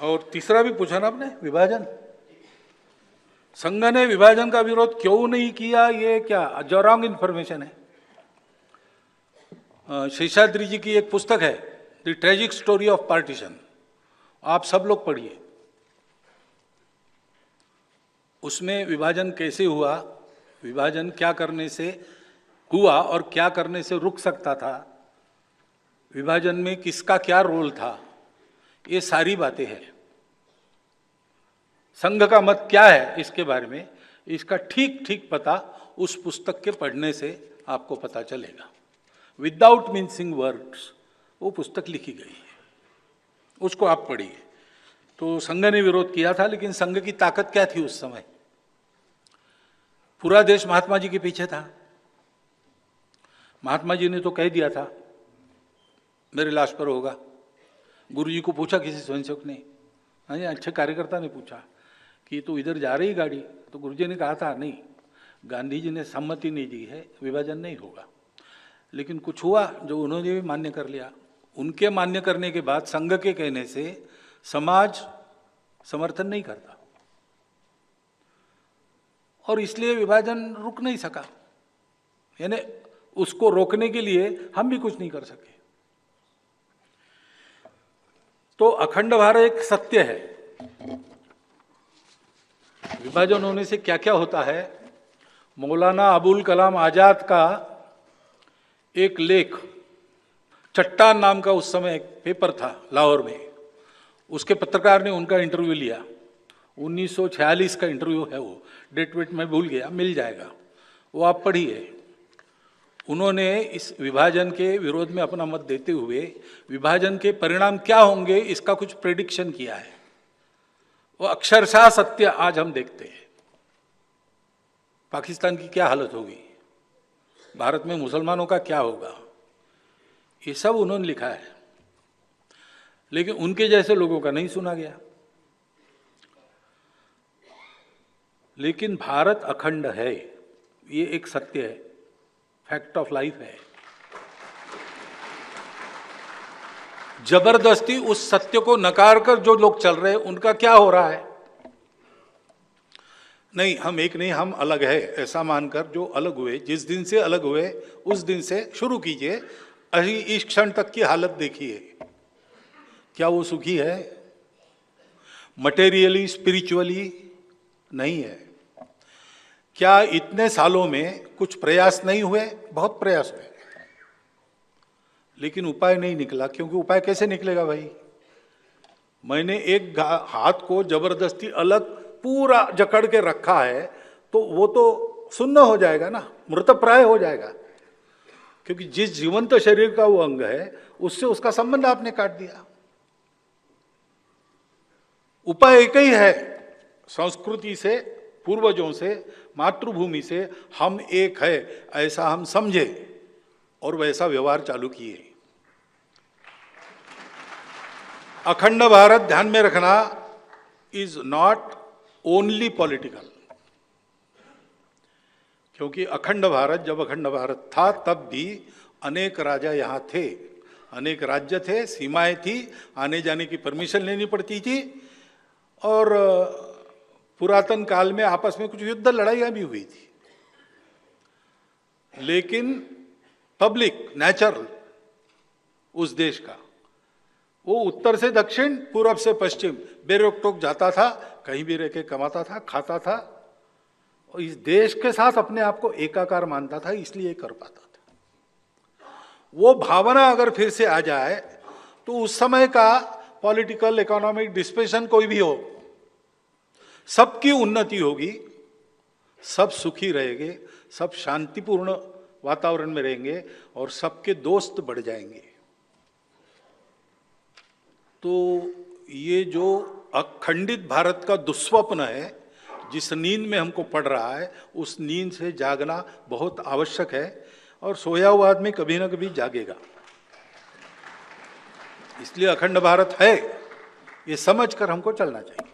और तीसरा भी पूछा ना आपने, विभाजन। संघ ने विभाजन का विरोध क्यों नहीं किया, ये क्या जो रॉन्ग इन्फॉर्मेशन है। शेषाद्री जी की एक पुस्तक है, the tragic story of partition, आप सब लोग पढ़िए। उसमें विभाजन कैसे हुआ, विभाजन क्या करने से हुआ और क्या करने से रुक सकता था, विभाजन में किसका क्या रोल था, ये सारी बातें हैं। संघ का मत क्या है इसके बारे में, इसका ठीक ठीक पता उस पुस्तक के पढ़ने से आपको पता चलेगा। विदाउट मिंसिंग वर्ड्स वो पुस्तक लिखी गई है, उसको आप पढ़िए। तो संघ ने विरोध किया था, लेकिन संघ की ताकत क्या थी उस समय। पूरा देश महात्मा जी के पीछे था। महात्मा जी ने तो कह दिया था मेरे लाश पर होगा। गुरुजी को पूछा किसी स्वयंसेवक ने, अच्छे कार्यकर्ता ने पूछा कि तो इधर जा रही गाड़ी, तो गुरुजी ने कहा था नहीं, गांधी जी ने सम्मति नहीं दी है, विभाजन नहीं होगा। लेकिन कुछ हुआ जो उन्होंने भी मान्य कर लिया। उनके मान्य करने के बाद संघ के कहने से समाज समर्थन नहीं करता और इसलिए विभाजन रुक नहीं सका। यानी उसको रोकने के लिए हम भी कुछ नहीं कर सके। तो अखंड भारत एक सत्य है। विभाजन होने से क्या क्या होता है, मौलाना अबुल कलाम आजाद का एक लेख, चट्टान नाम का उस समय एक पेपर था लाहौर में, उसके पत्रकार ने उनका इंटरव्यू लिया। 1946 का इंटरव्यू है, वो डेट वेट में भूल गया, मिल जाएगा, वो आप पढ़िए। उन्होंने इस विभाजन के विरोध में अपना मत देते हुए विभाजन के परिणाम क्या होंगे इसका कुछ प्रेडिक्शन किया है। वो अक्षरशः सत्य आज हम देखते हैं। पाकिस्तान की क्या हालत होगी, भारत में मुसलमानों का क्या होगा, ये सब उन्होंने लिखा है। लेकिन उनके जैसे लोगों का नहीं सुना गया। लेकिन भारत अखंड है, ये एक सत्य है, फैक्ट ऑफ लाइफ है। जबरदस्ती उस सत्य को नकार कर जो लोग चल रहे हैं उनका क्या हो रहा है, नहीं हम एक नहीं, हम अलग है, ऐसा मानकर जो अलग हुए, जिस दिन से अलग हुए उस दिन से शुरू कीजिए, अभी इस क्षण तक की हालत देखिए। क्या वो सुखी है? मटेरियली स्पिरिचुअली नहीं है। क्या इतने सालों में कुछ प्रयास नहीं हुए? बहुत प्रयास हुए, लेकिन उपाय नहीं निकला। क्योंकि उपाय कैसे निकलेगा भाई? मैंने एक हाथ को जबरदस्ती अलग पूरा जकड़ के रखा है तो वो तो सुन्न हो जाएगा ना, मृतप्राय हो जाएगा। क्योंकि जिस जीवंत शरीर का वो अंग है उससे उसका संबंध आपने काट दिया। उपाय एक ही है, संस्कृति से, पूर्वजों से, मातृभूमि से हम एक है ऐसा हम समझे और वैसा व्यवहार चालू किए। अखंड भारत ध्यान में रखना इज नॉट ओनली पॉलिटिकल। क्योंकि अखंड भारत, जब अखंड भारत था तब भी अनेक राजा यहां थे, अनेक राज्य थे, सीमाएं थी, आने जाने की परमिशन लेनी पड़ती थी और पुरातन काल में आपस में कुछ युद्ध लड़ाइयां भी हुई थी। लेकिन पब्लिक नेचर उस देश का, वो उत्तर से दक्षिण, पूरब से पश्चिम बेरोक टोक जाता था, कहीं भी रह के कमाता था, खाता था और इस देश के साथ अपने आप को एकाकार मानता था, इसलिए कर पाता था। वो भावना अगर फिर से आ जाए तो उस समय का पॉलिटिकल इकोनॉमिक डिस्पेंशन कोई भी हो, सबकी उन्नति होगी, सब सुखी रहेंगे, सब शांतिपूर्ण वातावरण में रहेंगे और सबके दोस्त बढ़ जाएंगे। तो ये जो अखंडित भारत का दुस्वप्न है, जिस नींद में हमको पड़ रहा है, उस नींद से जागना बहुत आवश्यक है और सोया हुआ आदमी कभी ना कभी जागेगा। इसलिए अखंड भारत है, ये समझकर हमको चलना चाहिए।